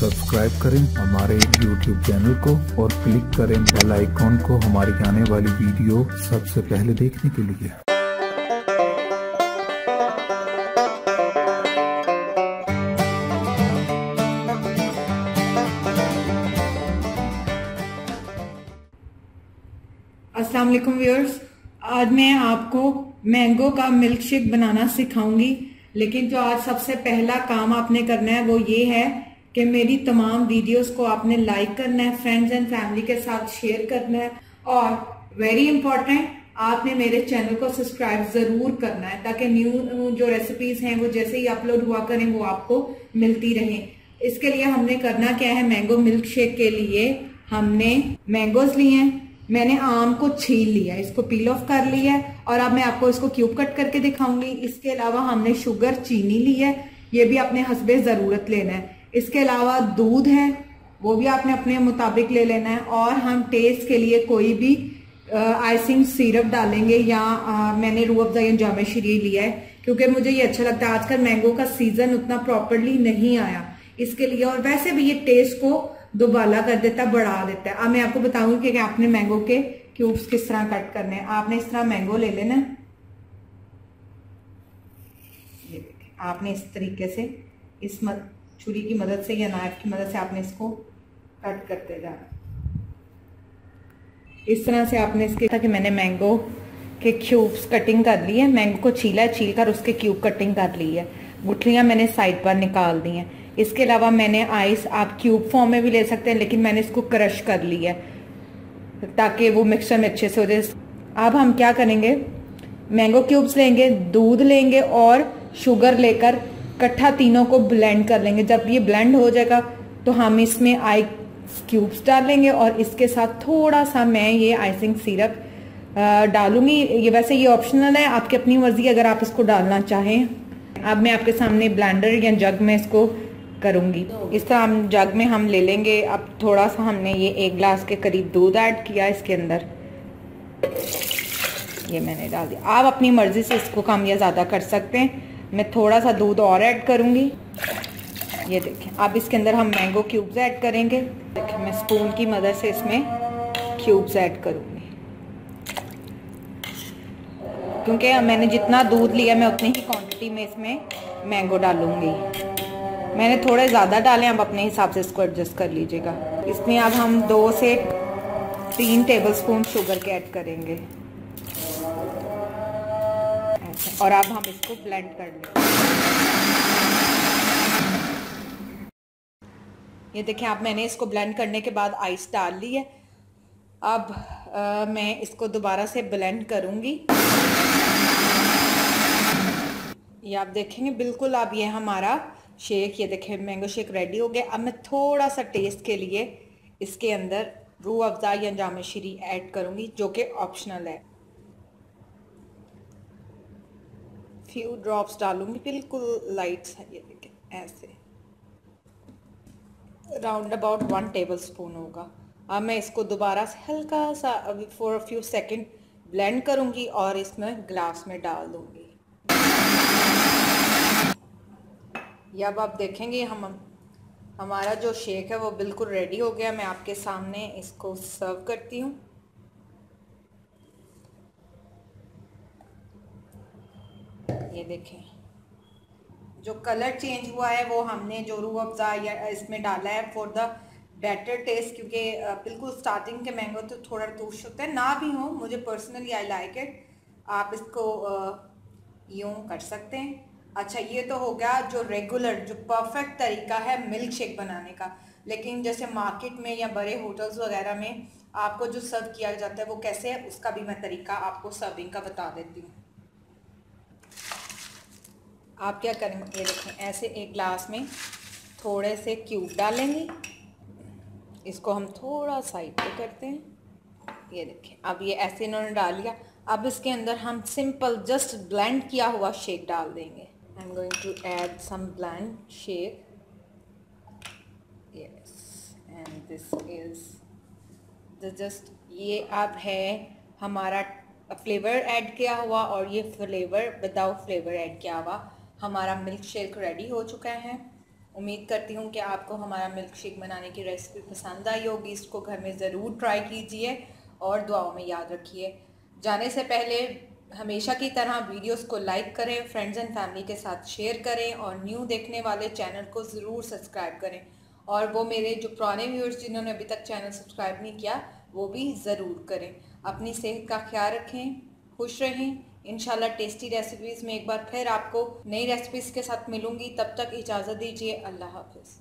Subscribe करें हमारे YouTube channel को और क्लिक करें बेल आइकॉन को हमारी आने वाली वीडियो सबसे पहले देखने के लिए। अस्सलाम वालेकुम व्यूअर्स, आज मैं आपको मैंगो का मिल्क शेक बनाना सिखाऊंगी। लेकिन जो आज सबसे पहला काम आपने करना है वो ये है कि मेरी तमाम वीडियोस को आपने लाइक करना है, फ्रेंड्स एंड फैमिली के साथ शेयर करना है और वेरी इंपॉर्टेंट आपने मेरे चैनल को सब्सक्राइब जरूर करना है ताकि न्यू जो रेसिपीज हैं वो जैसे ही अपलोड हुआ करें वो आपको मिलती रहें। इसके लिए हमने करना क्या है, मैंगो मिल्क शेक के लिए हमने मैंगोज लिए हैं। मैंने आम को छील लिया, इसको पील ऑफ कर लिया है और अब मैं आपको इसको क्यूब कट करके दिखाऊंगी। इसके अलावा हमने शुगर, चीनी ली है, ये भी अपने हस्बे जरूरत लेना है। इसके अलावा दूध है, वो भी आपने अपने मुताबिक ले लेना है और हम टेस्ट के लिए कोई भी आइसिंग सिरप डालेंगे या मैंने रूह अफ़ज़ा या जामे शरी लिया है क्योंकि मुझे ये अच्छा लगता है। आजकल मैंगो का सीजन उतना प्रॉपरली नहीं आया इसके लिए, और वैसे भी ये टेस्ट को दोबाला कर देता है, बढ़ा देता है। अब मैं आपको बताऊंगी कि आपने मैंगो के क्यूब्स किस तरह कट करने हैं। आपने इस तरह मैंगो ले लेना, ये देखिए आपने इस तरीके से इस छुरी की मदद से या नाइफ की मदद से आपने इसको कट करते जाना। इस तरह से आपने इसके ताकि मैंने मैंगो के क्यूब्स कटिंग कर ली है, मैंगो को छीला छील कर उसके क्यूब कटिंग कर ली है, गुठलियां मैंने साइड पर निकाल दी हैं। इसके अलावा मैंने आइस आप क्यूब फॉर्म में भी ले सकते हैं लेकिन मैंने इसको क्रश कर लिया है ताकि वो मिक्सचर में अच्छे से हो जाए। अब हम क्या करेंगे, मैंगो क्यूब्स लेंगे, दूध लेंगे और शुगर लेकर इकट्ठा तीनों को ब्लेंड कर लेंगे। जब ये ब्लेंड हो जाएगा तो हम इसमें आइस क्यूब्स डालेंगे और इसके साथ थोड़ा सा मैं ये आइसिंग सिरप डालूंगी। ये वैसे ये ऑप्शनल है, आपकी अपनी मर्जी अगर आप इसको डालना चाहें। अब मैं आपके सामने ब्लेंडर या जग में इसको करूंगी। इस तरह हम जग में हम ले लेंगे। अब थोड़ा सा हमने ये 1 गिलास के करीब दूध ऐड किया इसके अंदर, ये मैंने डाल दिया। आप अपनी मर्जी से इसको कम या ज़्यादा कर सकते हैं। मैं थोड़ा सा दूध और ऐड करूंगी। ये देखें, अब इसके अंदर हम मैंगो क्यूब्स ऐड करेंगे। देखें मैं स्पून की मदद से इसमें क्यूब्स ऐड करूंगी क्योंकि मैंने जितना दूध लिया मैं उतनी ही क्वांटिटी में इसमें मैंगो डालूंगी। मैंने थोड़े ज़्यादा डाले, आप अपने हिसाब से इसको एडजस्ट कर लीजिएगा। इसमें अब हम 2 से 3 टेबलस्पून शुगर के ऐड करेंगे और अब हम इसको ब्लेंड कर लेंगे। ये देखें अब मैंने इसको ब्लेंड करने के बाद आइस डाल ली है। अब मैं इसको दोबारा से ब्लेंड करूंगी। ये आप देखेंगे बिल्कुल अब ये हमारा शेक, ये देखें मैंगो शेक रेडी हो गया। अब मैं थोड़ा सा टेस्ट के लिए इसके अंदर रूह अफ़ज़ा या जामे शरी ऐड करूंगी जो कि ऑप्शनल है। फ्यू ड्रॉप्स डालूंगी, बिल्कुल लाइट सा, ये देखें ऐसे राउंड अबाउट 1 टेबलस्पून होगा। अब मैं इसको दोबारा से हल्का सा अभी for a few second blend करूंगी और इसमें ग्लास में डाल दूंगी। या अब आप देखेंगे हमारा जो शेक है वो बिल्कुल रेडी हो गया। मैं आपके सामने इसको सर्व करती हूँ। ये देखें जो कलर चेंज हुआ है वो हमने जो रूह अफ़ज़ा या इसमें डाला है फॉर द बेटर टेस्ट, क्योंकि बिल्कुल स्टार्टिंग के मैंगो तो थोड़ा टूस्ट होता है, ना भी हो मुझे पर्सनली आई लाइक इट। आप इसको यूँ कर सकते हैं। अच्छा ये तो हो गया जो रेगुलर जो परफेक्ट तरीका है मिल्क शेक बनाने का। लेकिन जैसे मार्केट में या बड़े होटल्स वगैरह में आपको जो सर्व किया जाता है वो कैसे है उसका भी मैं तरीका आपको सर्विंग का बता देती हूँ। आप क्या करेंगे, ये देखें ऐसे एक ग्लास में थोड़े से क्यूब डालेंगे, इसको हम थोड़ा साइड पे करते हैं। ये देखें अब ये ऐसे इन्होंने डाल लिया। अब इसके अंदर हम सिंपल जस्ट ब्लेंड किया हुआ शेक डाल देंगे। I am going to add some blend shake, yes, and this is just ये अब है हमारा फ्लेवर ऐड किया हुआ और ये फ्लेवर विदाउट फ्लेवर ऐड किया हुआ हमारा मिल्क शेक रेडी हो चुका है। उम्मीद करती हूँ कि आपको हमारा मिल्क शेक बनाने की रेसिपी पसंद आई होगी। इसको घर में ज़रूर ट्राई कीजिए और दुआओं में याद रखिए। जाने से पहले हमेशा की तरह वीडियोस को लाइक करें, फ्रेंड्स एंड फैमिली के साथ शेयर करें और न्यू देखने वाले चैनल को ज़रूर सब्सक्राइब करें। और वो मेरे जो पुराने व्यूअर्स जिन्होंने अभी तक चैनल सब्सक्राइब नहीं किया वो भी ज़रूर करें। अपनी सेहत का ख्याल रखें, खुश रहें। इंशाल्लाह टेस्टी रेसिपीज़ में एक बार फिर आपको नई रेसिपीज़ के साथ मिलूंगी। तब तक इजाज़त दीजिए। अल्लाह हाफिज़।